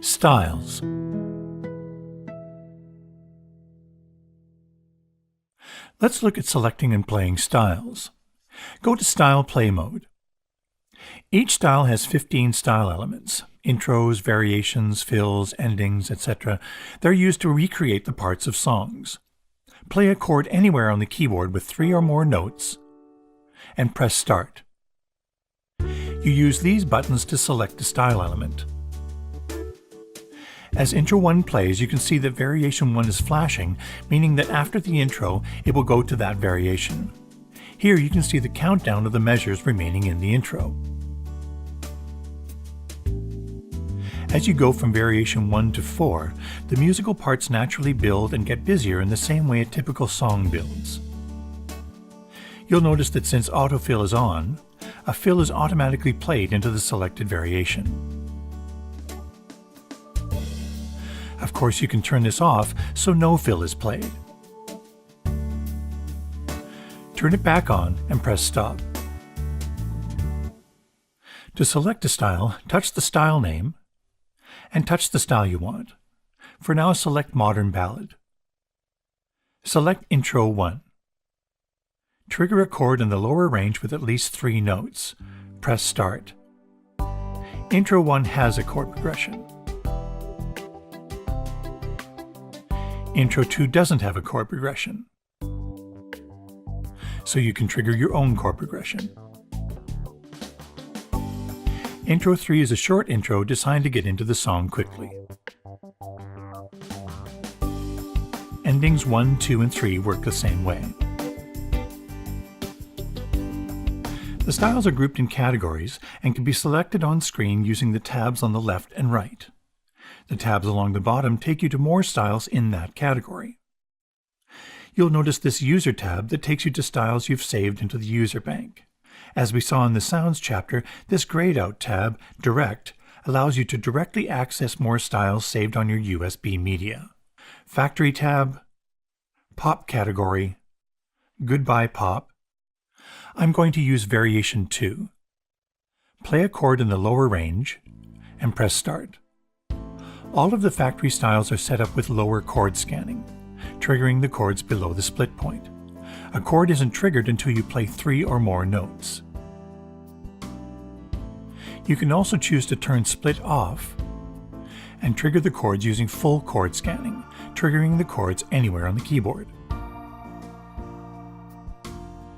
Styles. Let's look at selecting and playing styles. Go to Style Play Mode. Each style has 15 style elements: intros, variations, fills, endings, etc. They're used to recreate the parts of songs. Play a chord anywhere on the keyboard with 3 or more notes, and press Start. You use these buttons to select a style element. As Intro 1 plays, you can see that Variation 1 is flashing, meaning that after the intro, it will go to that variation. Here you can see the countdown of the measures remaining in the intro. As you go from Variation 1 to 4, the musical parts naturally build and get busier in the same way a typical song builds. You'll notice that since autofill is on, a fill is automatically played into the selected variation. Of course, you can turn this off so no fill is played. Turn it back on and press Stop. To select a style, touch the style name and touch the style you want. For now, select Modern Ballad. Select Intro 1. Trigger a chord in the lower range with at least 3 notes. Press Start. Intro 1 has a chord progression. Intro 2 doesn't have a chord progression, so you can trigger your own chord progression. Intro 3 is a short intro designed to get into the song quickly. Endings 1, 2, and 3 work the same way. The styles are grouped in categories and can be selected on screen using the tabs on the left and right. The tabs along the bottom take you to more styles in that category. You'll notice this User tab that takes you to styles you've saved into the user bank. As we saw in the Sounds chapter, this grayed out tab, Direct, allows you to directly access more styles saved on your USB media. Factory tab, Pop category, Goodbye Pop. I'm going to use Variation 2. Play a chord in the lower range and press Start. All of the factory styles are set up with lower chord scanning, triggering the chords below the split point. A chord isn't triggered until you play 3 or more notes. You can also choose to turn split off and trigger the chords using full chord scanning, triggering the chords anywhere on the keyboard.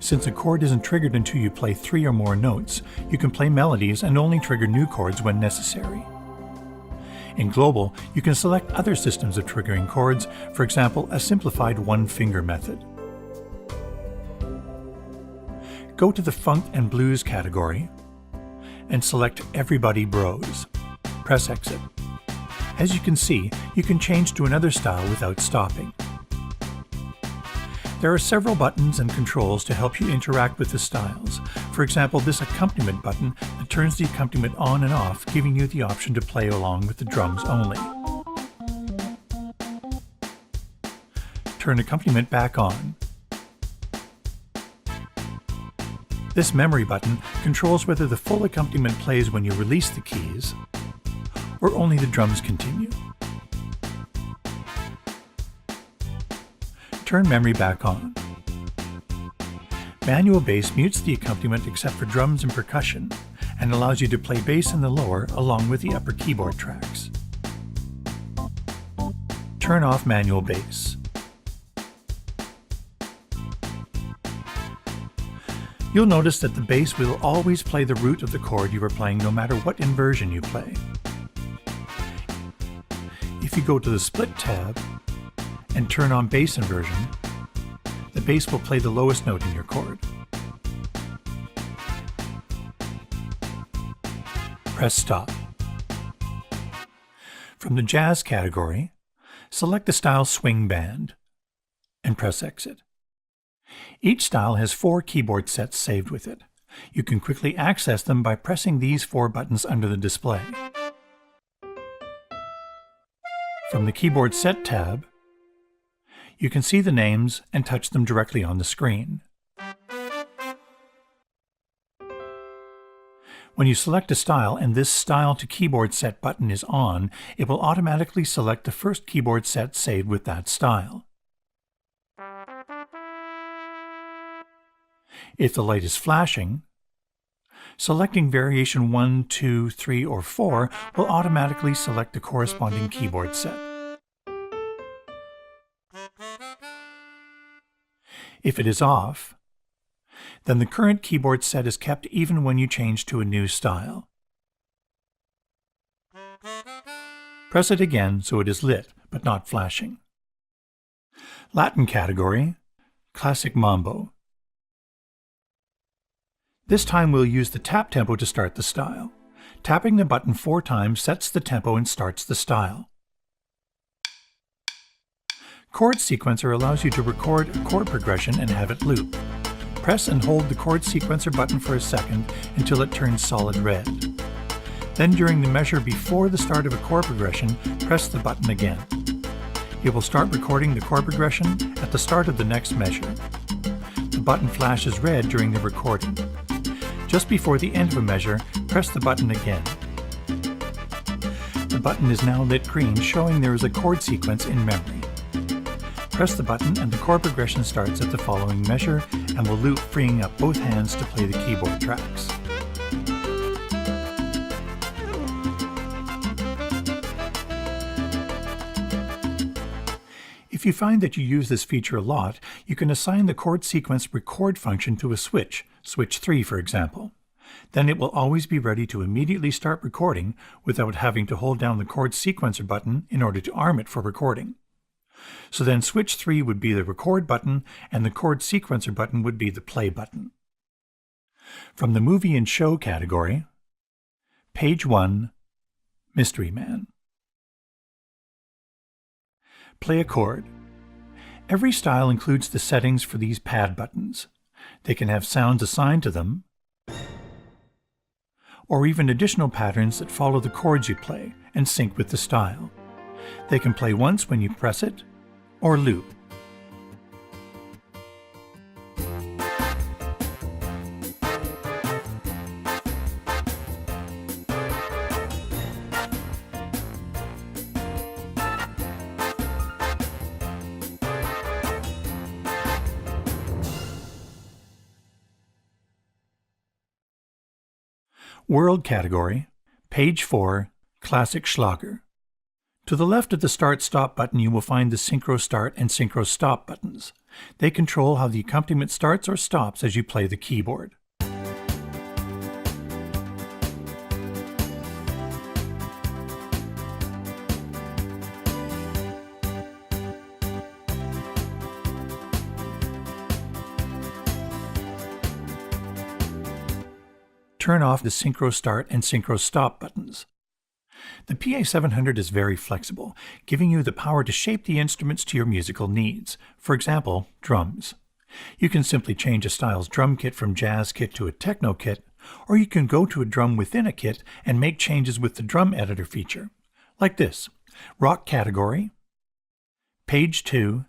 Since a chord isn't triggered until you play 3 or more notes, you can play melodies and only trigger new chords when necessary. In Global, you can select other systems of triggering chords, for example, a simplified one-finger method. Go to the Funk and Blues category and select Everybody Bros. Press Exit. As you can see, you can change to another style without stopping. There are several buttons and controls to help you interact with the styles. For example, this accompaniment button that turns the accompaniment on and off, giving you the option to play along with the drums only. Turn accompaniment back on. This memory button controls whether the full accompaniment plays when you release the keys, or only the drums continue. Turn memory back on. Manual bass mutes the accompaniment except for drums and percussion, and allows you to play bass in the lower along with the upper keyboard tracks. Turn off manual bass. You'll notice that the bass will always play the root of the chord you are playing no matter what inversion you play. If you go to the Split tab and turn on bass inversion, the bass will play the lowest note in your chord. Press Stop. From the Jazz category, select the style Swing Band and press Exit. Each style has 4 keyboard sets saved with it. You can quickly access them by pressing these 4 buttons under the display. From the Keyboard Set tab, you can see the names and touch them directly on the screen. When you select a style and this Style to Keyboard Set button is on, it will automatically select the first keyboard set saved with that style. If the light is flashing, selecting variation 1, 2, 3, or 4 will automatically select the corresponding keyboard set. If it is off, then the current keyboard set is kept even when you change to a new style. Press it again so it is lit, but not flashing. Latin category, Classic Mambo. This time we'll use the tap tempo to start the style. Tapping the button 4 times sets the tempo and starts the style. Chord Sequencer allows you to record a chord progression and have it loop. Press and hold the Chord Sequencer button for a second until it turns solid red. Then during the measure before the start of a chord progression, press the button again. It will start recording the chord progression at the start of the next measure. The button flashes red during the recording. Just before the end of a measure, press the button again. The button is now lit green, showing there is a chord sequence in memory. Press the button and the chord progression starts at the following measure and will loop, freeing up both hands to play the keyboard tracks. If you find that you use this feature a lot, you can assign the chord sequence record function to a switch, switch 3 for example. Then it will always be ready to immediately start recording without having to hold down the chord sequencer button in order to arm it for recording. So then switch 3 would be the record button and the chord sequencer button would be the play button. From the Movie and Show category, Page 1, Mystery Man. Play a chord. Every style includes the settings for these pad buttons. They can have sounds assigned to them, or even additional patterns that follow the chords you play and sync with the style. They can play once when you press it, or loop. World category, Page 4, Classic Schlager. To the left of the Start-Stop button you will find the Synchro Start and Synchro Stop buttons. They control how the accompaniment starts or stops as you play the keyboard. Turn off the Synchro Start and Synchro Stop buttons. The Pa700 is very flexible, giving you the power to shape the instruments to your musical needs. For example, drums. You can simply change a style's drum kit from jazz kit to a techno kit, or you can go to a drum within a kit and make changes with the drum editor feature. Like this, Rock category, Page 2,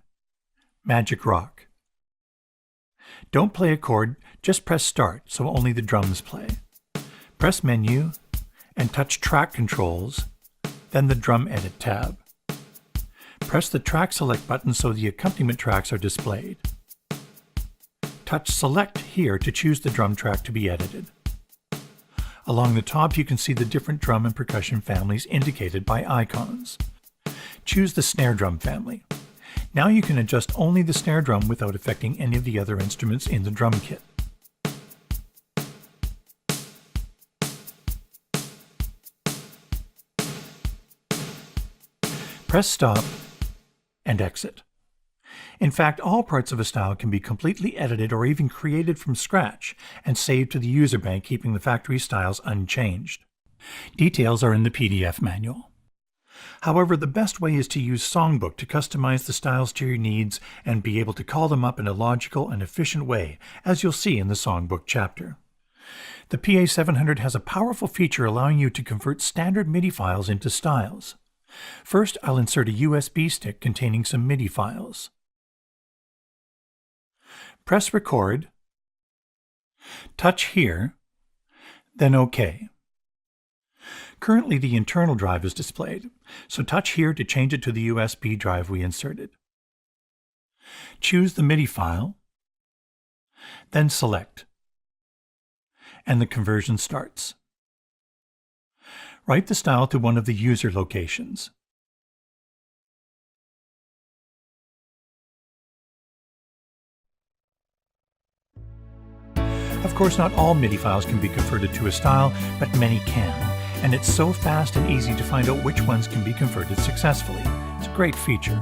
Magic Rock. Don't play a chord, just press Start so only the drums play. Press Menu and touch Track Controls, then the Drum Edit tab. Press the Track Select button so the accompaniment tracks are displayed. Touch Select here to choose the drum track to be edited. Along the top you can see the different drum and percussion families indicated by icons. Choose the snare drum family. Now you can adjust only the snare drum without affecting any of the other instruments in the drum kit. Press Stop and exit. In fact, all parts of a style can be completely edited or even created from scratch and saved to the user bank, keeping the factory styles unchanged. Details are in the PDF manual. However, the best way is to use Songbook to customize the styles to your needs and be able to call them up in a logical and efficient way, as you'll see in the Songbook chapter. The Pa700 has a powerful feature allowing you to convert standard MIDI files into styles. First, I'll insert a USB stick containing some MIDI files. Press Record, touch here, then OK. Currently, the internal drive is displayed, so touch here to change it to the USB drive we inserted. Choose the MIDI file, then select, and the conversion starts. Write the style to one of the user locations. Of course, not all MIDI files can be converted to a style, but many can, and it's so fast and easy to find out which ones can be converted successfully. It's a great feature.